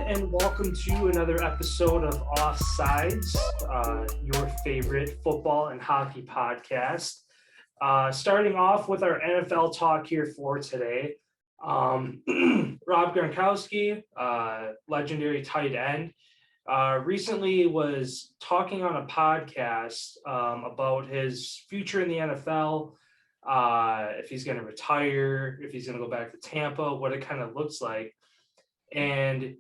and welcome to another episode of Offsides, your favorite football and hockey podcast. Starting off with our NFL talk here for today. Rob Gronkowski, legendary tight end, recently was talking on a podcast about his future in the NFL, if he's going to retire, if he's going to go back to Tampa, what it kind of looks like. And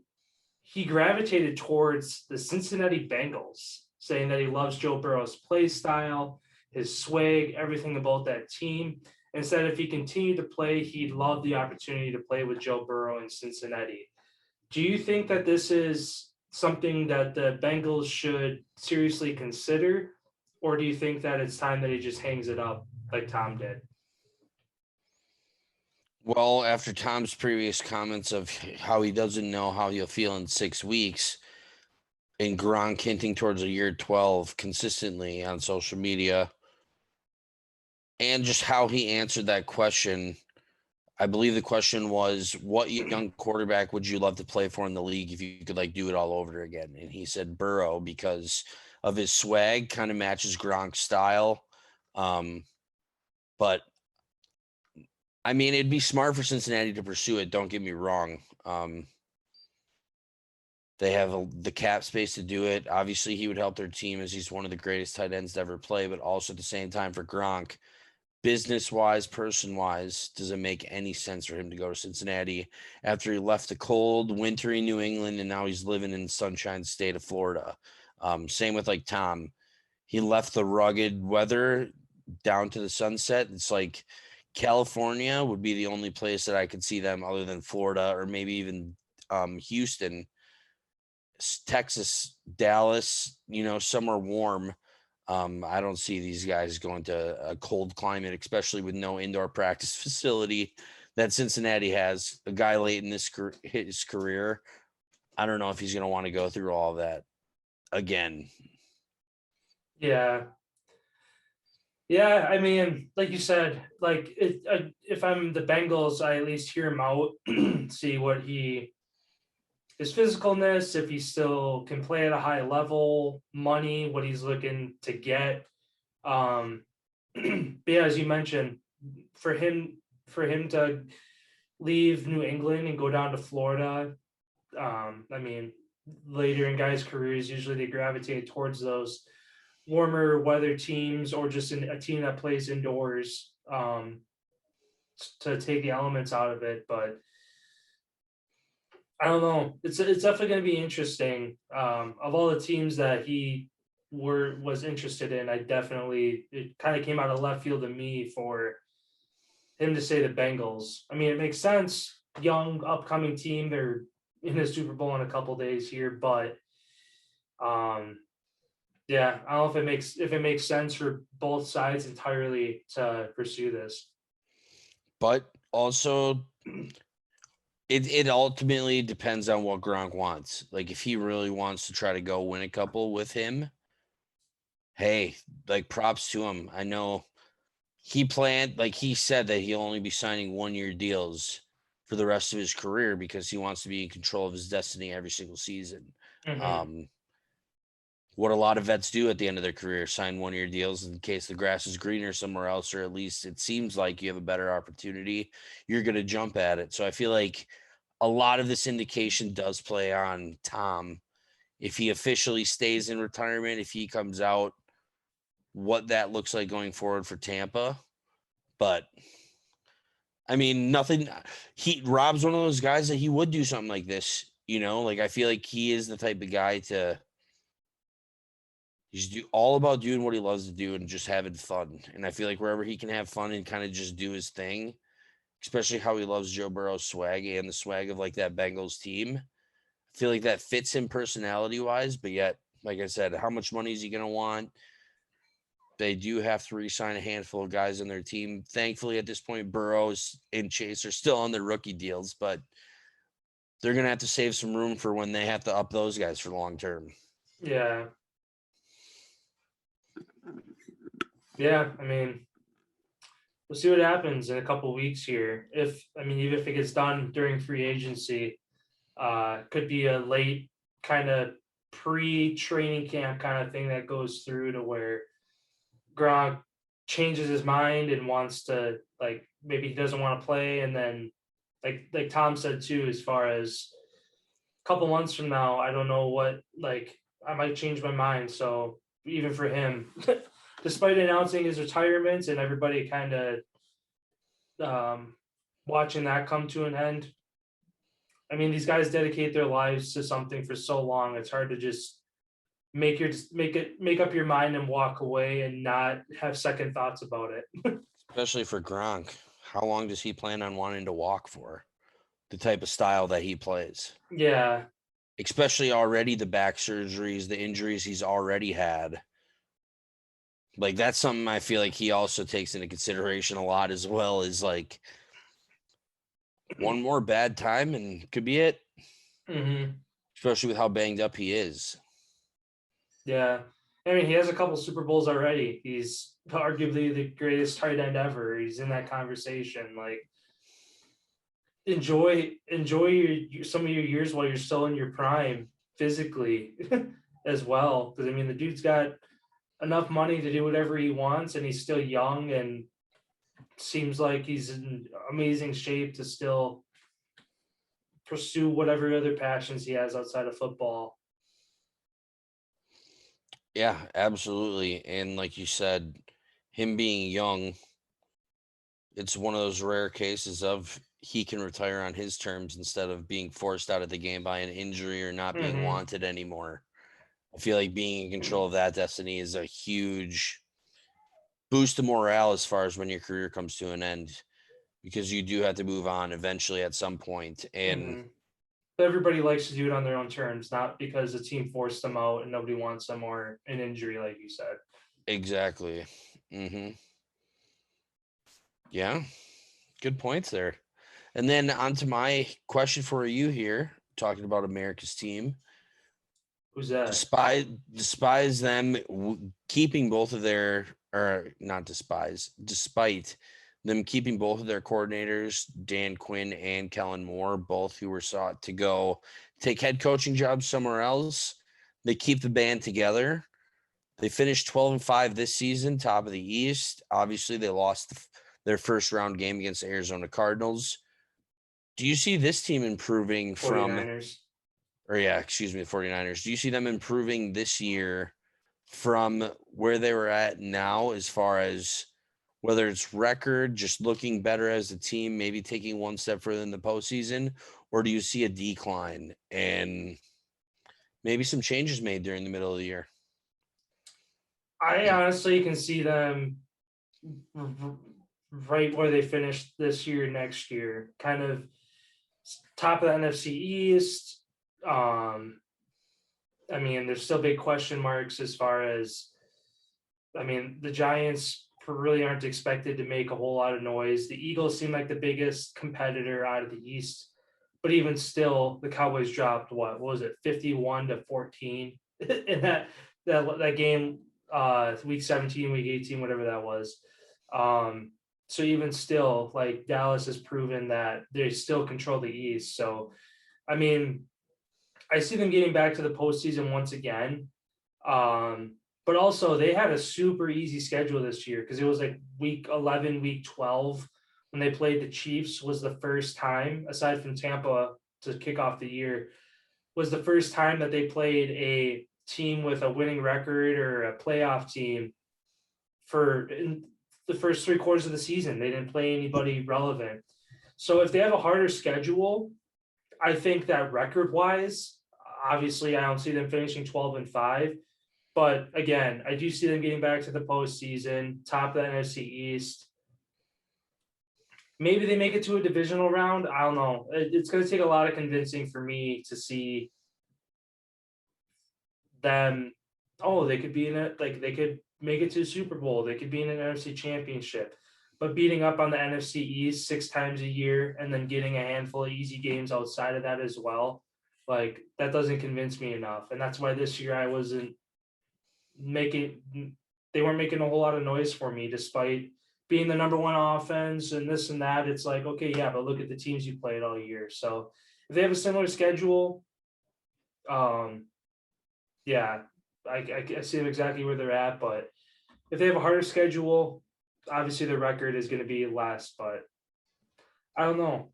he gravitated towards the Cincinnati Bengals, saying that he loves Joe Burrow's play style, his swag, everything about that team. And said if he continued to play, he'd love the opportunity to play with Joe Burrow in Cincinnati. Do you think that this is something that the Bengals should seriously consider? Or do you think that it's time that he just hangs it up like Tom did? Well, after Tom's previous comments of how he doesn't know how he'll feel in 6 weeks, and Gronk hinting towards a year 12 consistently on social media, and just how he answered that question, I believe the question was, what young quarterback would you love to play for in the league if you could do it all over again? And he said Burrow because of his swag, kind of matches Gronk's style. But I mean, it'd be smart for Cincinnati to pursue it. Don't get me wrong. They have the cap space to do it. Obviously, he would help their team as he's one of the greatest tight ends to ever play. But also at the same time for Gronk, business-wise, person-wise, does it make any sense for him to go to Cincinnati after he left the cold, wintry New England, and now he's living in sunshine state of Florida? Same with Tom. He left the rugged weather down to the sunset. It's like California would be the only place that I could see them other than Florida or maybe even Houston, Texas, Dallas, somewhere warm. I don't see these guys going to a cold climate, especially with no indoor practice facility that Cincinnati has. A guy late in his career, I don't know if he's going to want to go through all that again. Yeah. Yeah, I mean, like you said, if I'm the Bengals, I at least hear him out, see what his physicalness, if he still can play at a high level, money, what he's looking to get. But yeah, as you mentioned, for him to leave New England and go down to Florida, I mean, later in guys' careers, usually they gravitate towards those warmer weather teams or just a team that plays indoors to take the elements out of it. But I don't know. It's definitely going to be interesting. Of all the teams that he was interested in, it kind of came out of left field to me for him to say the Bengals. I mean, it makes sense. Young, upcoming team. They're in the Super Bowl in a couple days here, but yeah, I don't know if it makes sense for both sides entirely to pursue this. But also, it ultimately depends on what Gronk wants. If he really wants to try to go win a couple with him, hey, props to him. I know he planned, he said that he'll only be signing 1-year deals for the rest of his career because he wants to be in control of his destiny every single season. Mm-hmm. What a lot of vets do at the end of their career, sign 1-year deals in case the grass is greener somewhere else, or at least it seems like you have a better opportunity, you're going to jump at it. So I feel like a lot of this indication does play on Tom. If he officially stays in retirement, if he comes out, what that looks like going forward for Tampa. But I mean, Rob's one of those guys that he would do something like this, I feel like he is the type of guy to he's all about doing what he loves to do and just having fun. And I feel like wherever he can have fun and kind of just do his thing, especially how he loves Joe Burrow's swag and the swag of that Bengals team, I feel like that fits him personality wise. But yet, like I said, how much money is he going to want? They do have to re-sign a handful of guys on their team. Thankfully, at this point, Burrows and Chase are still on their rookie deals, but they're going to have to save some room for when they have to up those guys for long term. Yeah. Yeah, I mean, we'll see what happens in a couple of weeks here. Even if it gets done during free agency, Could be a late kind of pre-training camp kind of thing that goes through to where Gronk changes his mind and wants to, like, maybe he doesn't want to play, and then like Tom said too, as far as a couple months from now, I don't know what, like, I might change my mind. So even for him, despite announcing his retirement and everybody kind of um, watching that come to an end, I mean, these guys dedicate their lives to something for so long. It's hard to just make up your mind and walk away and not have second thoughts about it. Especially for Gronk. How long does he plan on wanting to walk for? The type of style that he plays. Yeah. Especially already the back surgeries, the injuries he's already had. Like, that's something I feel like he also takes into consideration a lot, as well as like one more bad time and could be it. Mm-hmm. Especially with how banged up he is. Yeah. I mean, he has a couple Super Bowls already. He's arguably the greatest tight end ever. He's in that conversation. Like, enjoy some of your years while you're still in your prime physically as well. Because I mean, the dude's got enough money to do whatever he wants, and he's still young and seems like he's in amazing shape to still pursue whatever other passions he has outside of football. Yeah, absolutely. And like you said, him being young, it's one of those rare cases of he can retire on his terms instead of being forced out of the game by an injury or not being Mm-hmm. wanted anymore. I feel like being in control of that destiny is a huge boost to morale as far as when your career comes to an end, because you do have to move on eventually at some point. And Mm-hmm. But everybody likes to do it on their own terms, not because the team forced them out and nobody wants them or an injury, like you said. exactly. Hmm. Yeah, good points there. And then on to my question for you here, talking about America's team. Who's that? Despise them keeping both of their, or not despise, despite them keeping both of their coordinators, Dan Quinn and Kellen Moore, both who were sought to go take head coaching jobs somewhere else. They keep the band together. They finished 12-5 this season, top of the East. Obviously, they lost their first round game against the Arizona Cardinals. Do you see this team improving from, 49ers. or yeah, excuse me, the 49ers? Do you see them improving this year from where they were at now, as far as whether it's record, just looking better as a team, maybe taking one step further in the postseason, or do you see a decline and maybe some changes made during the middle of the year? I honestly can see them right where they finished this year, next year, kind of top of the NFC East. I mean, there's still big question marks as far as, I mean, the Giants really aren't expected to make a whole lot of noise. The Eagles seem like the biggest competitor out of the East, but even still, the Cowboys dropped what was it, 51-14 in that game, week 17, week 18, whatever that was. So even still, like, Dallas has proven that they still control the East. So I mean, I see them getting back to the postseason once again. Um, but also they had a super easy schedule this year because it was like week 11, week 12 when they played the Chiefs was the first time, aside from Tampa to kick off the year, was the first time that they played a team with a winning record or a playoff team for in the first three quarters of the season. They didn't play anybody relevant. So if they have a harder schedule, I think that record wise, obviously, I don't see them finishing 12-5. But again, I do see them getting back to the postseason, top of the NFC East. Maybe they make it to a divisional round. I don't know. It's going to take a lot of convincing for me to see them. Oh, they could be in it. Like, they could make it to the Super Bowl. They could be in an NFC championship. But beating up on the NFC East 6 times a year and then getting a handful of easy games outside of that as well, like, that doesn't convince me enough. And that's why this year I wasn't making, they weren't making a whole lot of noise for me, despite being the number one offense and this and that. It's like, okay, yeah, but look at the teams you played all year. So If they have a similar schedule, yeah, I see exactly where they're at. But if they have a harder schedule, obviously their record is going to be less. But I don't know.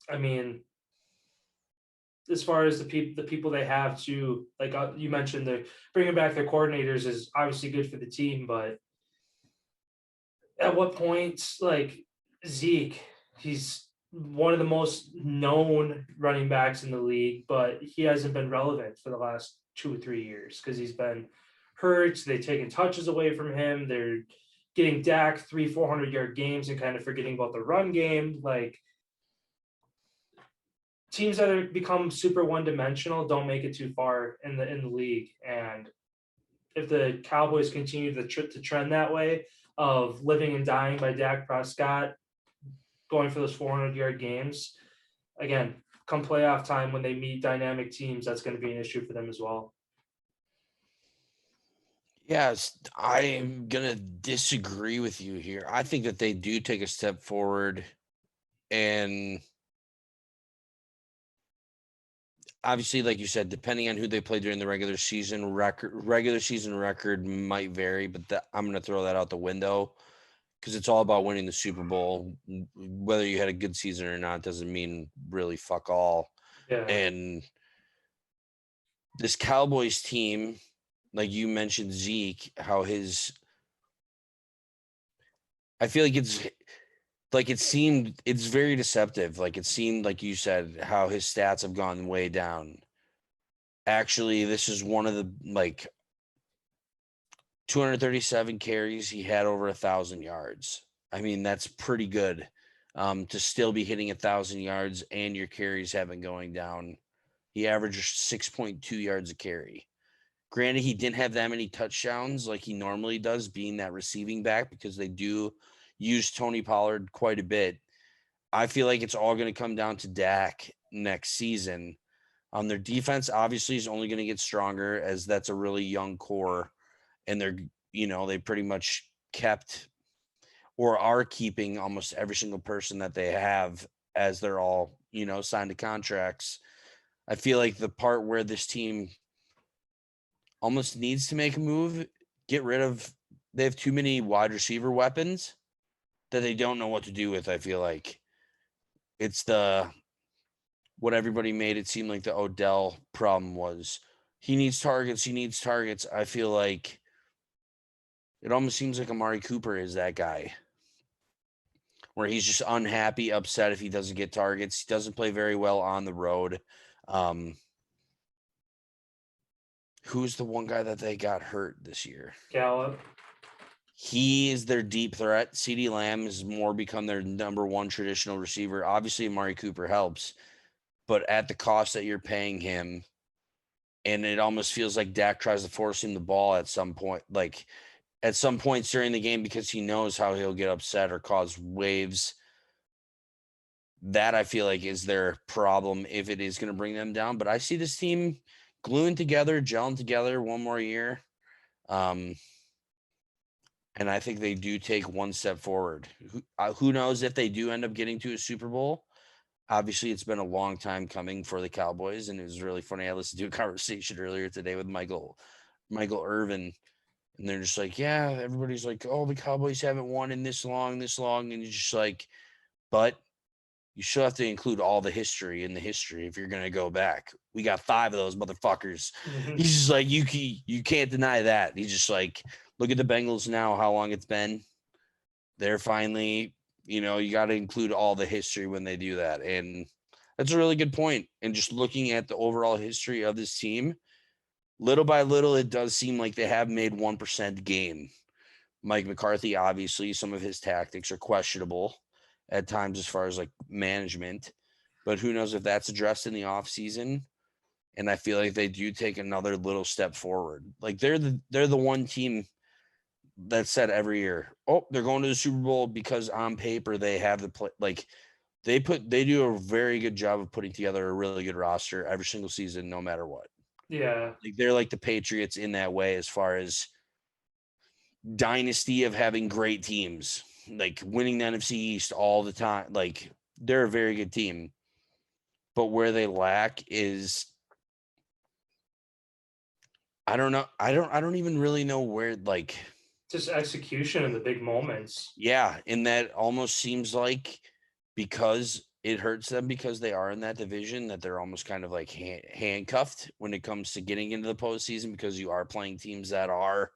I mean, as far as the people they have to, like you mentioned, the bringing back their coordinators is obviously good for the team. But at what point, like Zeke, he's one of the most known running backs in the league, but he hasn't been relevant for the last 2 or 3 years because he's been hurt. They've taken touches away from him. They're getting Dak 300-400 yard games and kind of forgetting about the run game. Like teams that have become super one dimensional don't make it too far in the league. And if the Cowboys continue to trend that way of living and dying by Dak Prescott, going for those 400-yard games, again, come playoff time when they meet dynamic teams, that's going to be an issue for them as well. Yes, I am going to disagree with you here. I think that they do take a step forward, and obviously, like you said, depending on who they play during the regular season record might vary, but I'm going to throw that out the window because it's all about winning the Super Bowl. Whether you had a good season or not doesn't mean really fuck all. Yeah. And this Cowboys team, like you mentioned, Zeke, I feel like it's very deceptive. Like it seemed, like you said, how his stats have gone way down. Actually, this is one of the 237 carries. He had over 1,000 yards. I mean, that's pretty good to still be hitting 1,000 yards and your carries haven't going down. He averaged 6.2 yards a carry. Granted, he didn't have that many touchdowns like he normally does, being that receiving back, because they do use Tony Pollard quite a bit. I feel like it's all going to come down to Dak next season. Their defense obviously is only going to get stronger, as that's a really young core, and they pretty much kept or are keeping almost every single person that they have, as they're all, signed to contracts. I feel like the part where this team almost needs to make a move, they have too many wide receiver weapons that they don't know what to do with. I feel like it's what everybody made it seem like the Odell problem was. He needs targets. I feel like it almost seems like Amari Cooper is that guy, where he's just unhappy, upset if he doesn't get targets. He doesn't play very well on the road. Who's the one guy that they got hurt this year? Gallup. He is their deep threat. CeeDee Lamb has more become their number one traditional receiver. Obviously, Amari Cooper helps, but at the cost that you're paying him, and it almost feels like Dak tries to force him the ball at some point, like at some points during the game, because he knows how he'll get upset or cause waves. That I feel like is their problem if it is going to bring them down. But I see this team gluing together, gelling together one more year. And I think they do take one step forward. Who knows if they do end up getting to a Super Bowl? Obviously, it's been a long time coming for the Cowboys, and it was really funny. I listened to a conversation earlier today with Michael Irvin, and they're just like, yeah, everybody's like, oh, the Cowboys haven't won in this long, and you're just like, but you still have to include all the history in the history if you're going to go back. We got 5 of those motherfuckers. Mm-hmm. He's just like, you can't deny that. He's just like, look at the Bengals now, how long it's been. They're finally, you got to include all the history when they do that. And that's a really good point. And just looking at the overall history of this team, little by little, it does seem like they have made 1% gain. Mike McCarthy, obviously, some of his tactics are questionable at times as far as like management, but who knows if that's addressed in the offseason. And I feel like they do take another little step forward. Like they're the one team that said every year, oh, they're going to the Super Bowl because on paper they have the play. Like they do a very good job of putting together a really good roster every single season, no matter what. Yeah. Like they're like the Patriots in that way, as far as dynasty of having great teams, like winning the NFC East all the time. Like they're a very good team. But where they lack is, I don't know. I don't even really know where, like, Just execution in the big moments. yeah, and that almost seems like, because it hurts them because they are in that division, that they're almost kind of like handcuffed when it comes to getting into the postseason, because you are playing teams that are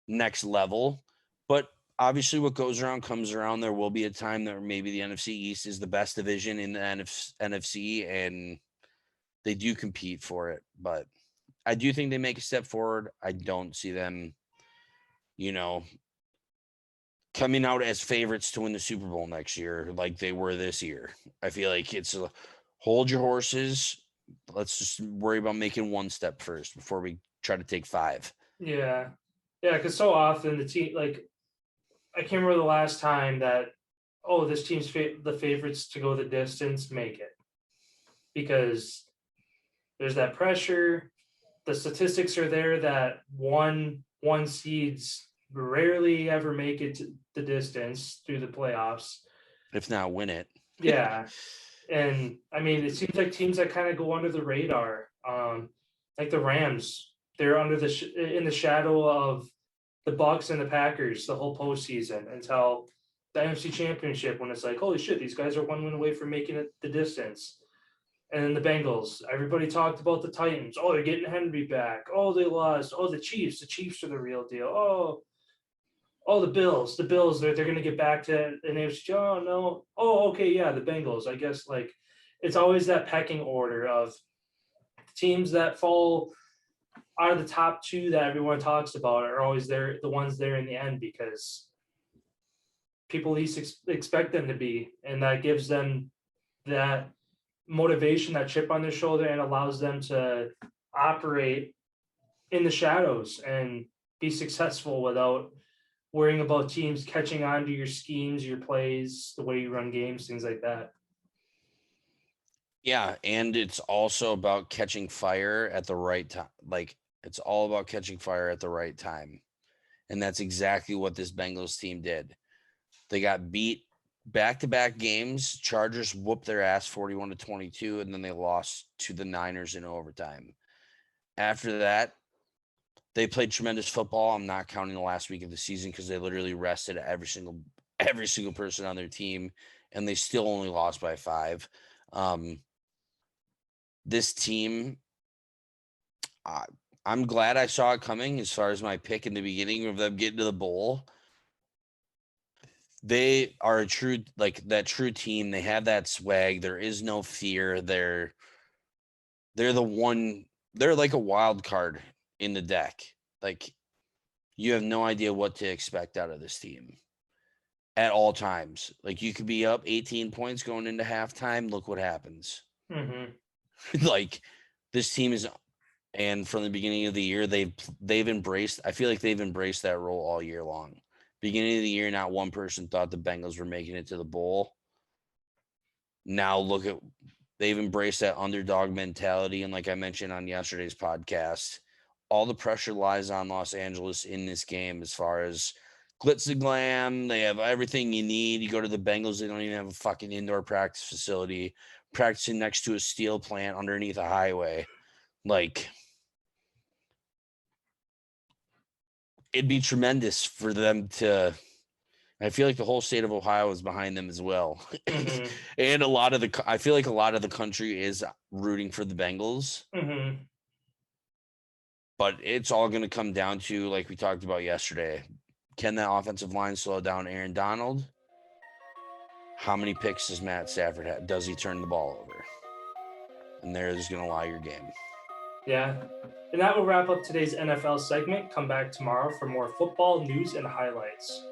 next level. But obviously, what goes around comes around. There will be a time that maybe the NFC East is the best division in the NFC, and they do compete for it. But I do think they make a step forward. I don't see them, you know, coming out as favorites to win the Super Bowl next year like they were this year. I feel like it's a hold your horses. Let's just worry about making one step first before we try to take five. Yeah. Yeah, because so often the team, like, I can't remember the last time that, oh, this team's the favorites to go the distance make it, because there's that pressure. The statistics are there that one seeds rarely ever make it to the distance through the playoffs. If not, win it. Yeah, and I mean, it seems like teams that kind of go under the radar, like the Rams, they're under in the shadow of the Bucks and the Packers the whole postseason until the NFC Championship, when it's like, holy shit, these guys are one win away from making it the distance. And then the Bengals, everybody talked about the Titans. Oh, they're getting Henry back. Oh, they lost. Oh, the Chiefs are the real deal. Oh, the Bills, they're going to get back to an AFC. Oh, no. Oh, okay, yeah, the Bengals. I guess, like, it's always that pecking order of teams that fall out of the top two that everyone talks about are always there, the ones there in the end, because people least expect them to be, and that gives them that motivation, that chip on their shoulder, and allows them to operate in the shadows and be successful without worrying about teams catching on to your schemes, your plays, the way you run games, things like that. Yeah, and it's also about catching fire at the right time. Like, it's all about catching fire at the right time. And that's exactly what this Bengals team did. They got beat back-to-back games. Chargers whooped their ass 41-22, and then they lost to the Niners in overtime. After that, they played tremendous football. I'm not counting the last week of the season because they literally rested every single person on their team, and they still only lost by 5. This team, I'm glad I saw it coming as far as my pick in the beginning of them getting to the bowl. They are a true, like, that true team. They have that swag. There is no fear. They're like a wild card in the deck. Like, you have no idea what to expect out of this team at all times. Like, you could be up 18 points going into halftime. Look what happens. Mm-hmm. Like, this team is, and from the beginning of the year, they've embraced, I feel like they've embraced that role all year long. Beginning of the year, not one person thought the Bengals were making it to the bowl. Now look at, they've embraced that underdog mentality. And like I mentioned on yesterday's podcast, all the pressure lies on Los Angeles in this game as far as glitz and glam. They have everything you need. You go to the Bengals, they don't even have a fucking indoor practice facility, practicing next to a steel plant underneath a highway. Like, it'd be tremendous for them to, I feel like the whole state of Ohio is behind them as well. Mm-hmm. And I feel like a lot of the country is rooting for the Bengals. Mm-hmm. But it's all going to come down to, like we talked about yesterday, can that offensive line slow down Aaron Donald? How many picks does Matt Stafford have? Does he turn the ball over? And there's going to lie your game. Yeah. And that will wrap up today's NFL segment. Come back tomorrow for more football news and highlights.